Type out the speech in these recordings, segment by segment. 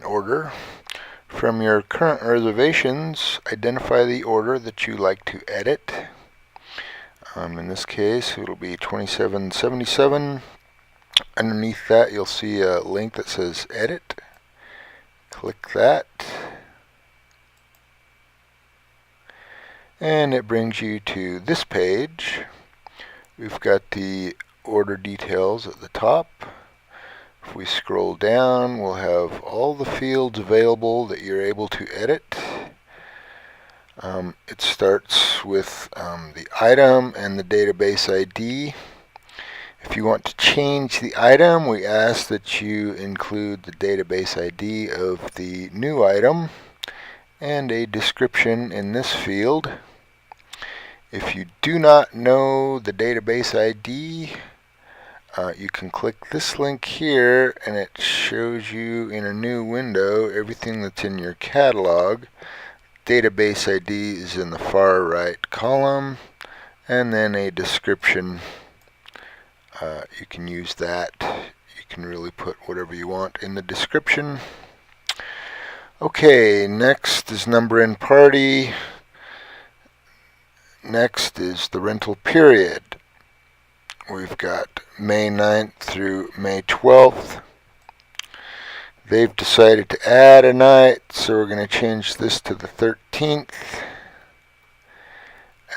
order. From your current reservations, identify the order that you like to edit. In this case, it'll be 2777. Underneath that, you'll see a link that says Edit. Click that. And it brings you to this page. We've got the order details at the top. If we scroll down, we'll have all the fields available that you're able to edit. It starts with the item and the database ID. If you want to change the item, we ask that you include the database ID of the new item and a description in this field. If you do not know the database ID, you can click this link here and it shows you in a new window everything that's in your catalog. Database ID is in the far right column, and then a description. You can use that. You can really put whatever you want in the description. Okay, next is number and party. Next is the rental period. We've got May 9th through May 12th. They've decided to add a night, so we're going to change this to the 13th.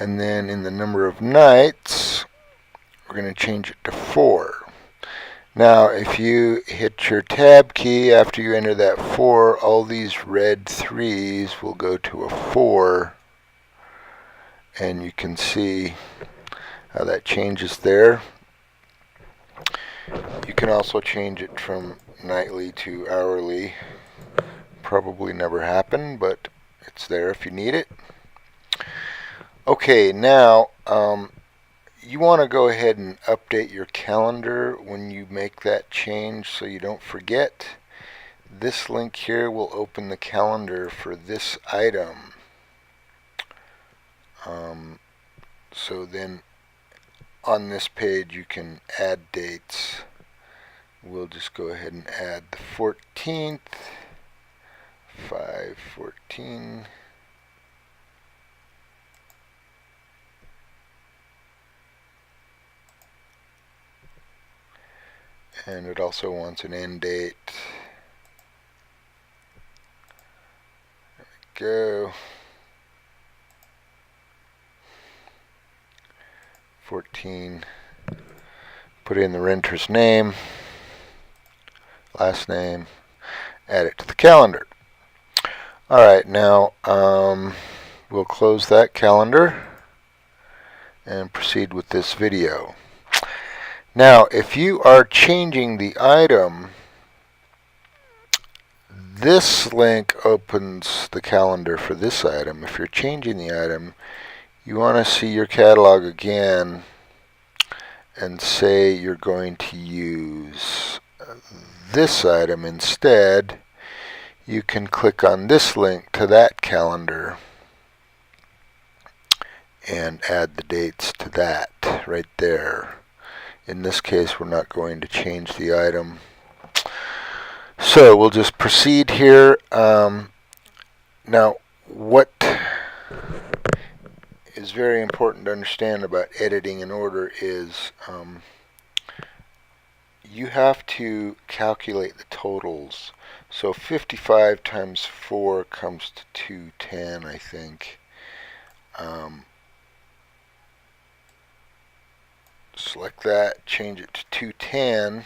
And then in the number of nights, we're going to change it to 4. Now, if you hit your tab key after you enter that 4, all these red 3s will go to a 4. And you can see how that changes there. You can also change it from nightly to hourly. Probably never happen, but it's there if you need it. Okay, now you want to go ahead and update your calendar when you make that change so you don't forget. This link here will open the calendar for this item. So then on this page you can add dates. We'll just go ahead and add the 14th, 5/14. And it also wants an end date. There we go. 14. Put in the renter's name, last name, add it to the calendar. Alright, now we'll close that calendar and proceed with this video. Now, if you are changing the item, this link opens the calendar for this item. If you're changing the item, you want to see your catalog again and say you're going to use this item instead. You can click on this link to that calendar and add the dates to that right there. In this case, we're not going to change the item. So we'll just proceed here. Now, what is very important to understand about editing an order is you have to calculate the totals. So 55 times 4 comes to 210, I think. Select that, change it to 210.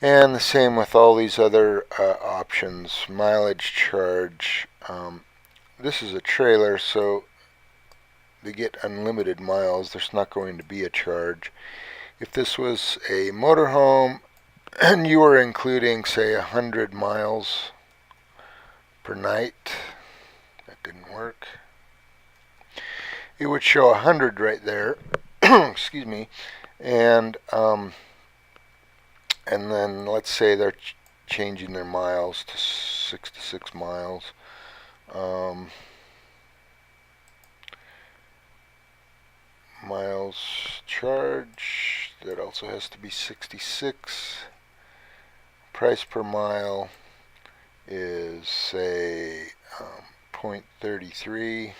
And the same with all these other options. Mileage charge. This is a trailer, so they get unlimited miles. There's not going to be a charge. If this was a motorhome and you were including, say, 100 miles per night, that didn't work. It would show 100 right there. Excuse me. And then let's say they're changing their miles to 66 miles. Miles charge, that also has to be 66 price per mile is, say, 0.33.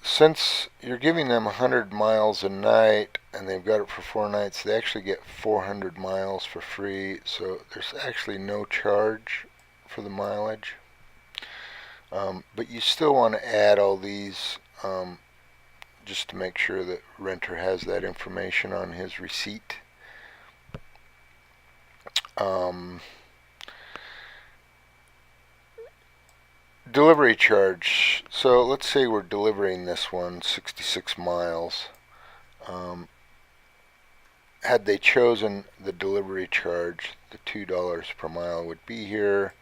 Since you're giving them 100 miles a night and they've got it for 4 nights, they actually get 400 miles for free, so there's actually no charge for the mileage. But you still want to add all these just to make sure that renter has that information on his receipt. Delivery charge. So let's say we're delivering this one 66 miles. Had they chosen the delivery charge, the $2 per mile would be here.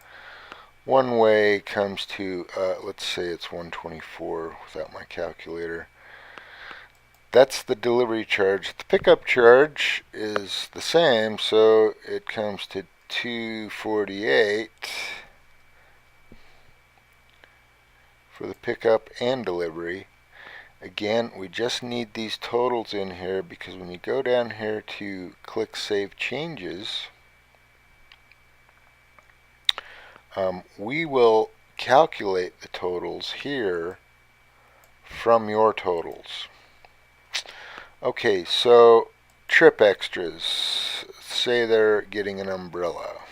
One way comes to, let's say it's 124 without my calculator. That's the delivery charge. The pickup charge is the same, so it comes to $248 for the pickup and delivery. Again, we just need these totals in here because when you go down here to click Save Changes, we will calculate the totals here from your totals. Okay, so trip extras. Say they're getting an umbrella.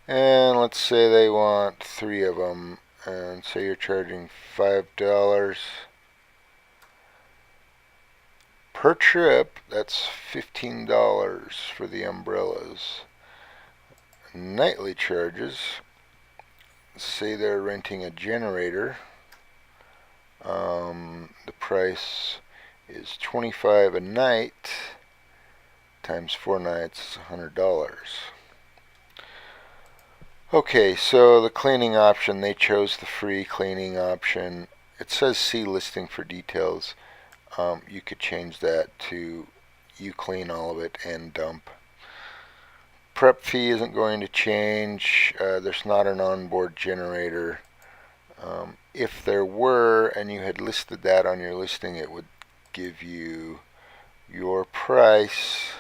And let's say they want 3 of them. And say you're charging $5 per trip. That's $15 for the umbrellas. Nightly charges. Say they're renting a generator. The price is $25 a night times 4 nights is $100. Okay, so the cleaning option, they chose the free cleaning option. It says see listing for details. You could change that to you clean all of it and dump. Prep fee isn't going to change. There's not an onboard generator. If there were and you had listed that on your listing, it would give you your price.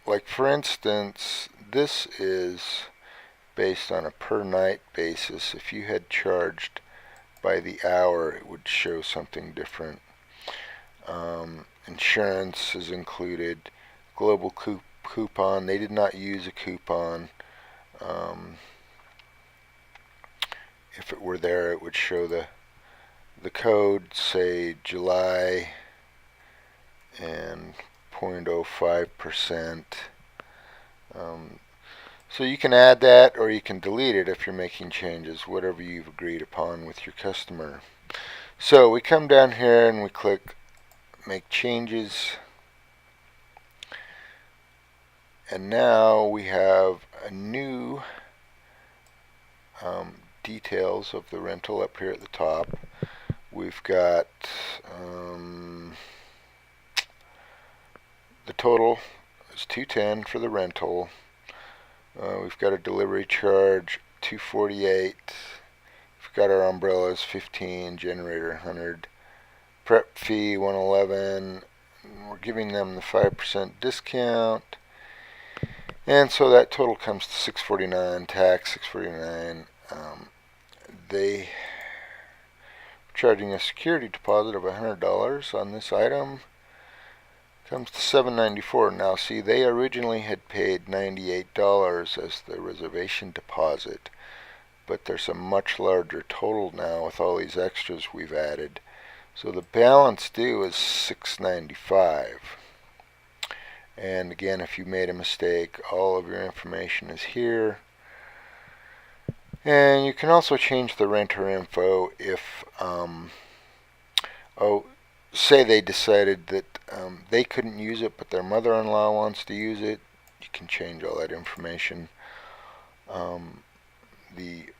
Like for instance, this is based on a per night basis. If you had charged by the hour, it would show something different. Insurance is included. Global coupon, they did not use a coupon. If it were there, it would show the code, say July and 0.05%. So you can add that or you can delete it if you're making changes, whatever you've agreed upon with your customer. So we come down here and we click Make Changes. And now we have a new details of the rental up here at the top. We've got the total is $210 for the rental. We've got a delivery charge $248. We've got our umbrellas $15, generator $100, prep fee $111. We're giving them the 5% discount, and so that total comes to $649. Tax $649. They are charging a security deposit of $100 on this item. Comes to $794. Now see, they originally had paid $98 as the reservation deposit, but there's a much larger total now with all these extras we've added. So the balance due is $695. And again, if you made a mistake, all of your information is here. And you can also change the renter info if say they decided that they couldn't use it, but their mother-in-law wants to use it. You can change all that information. The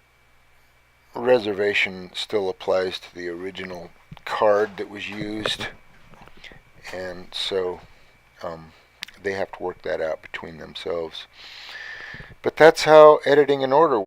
reservation still applies to the original card that was used, and so they have to work that out between themselves. But that's how editing an order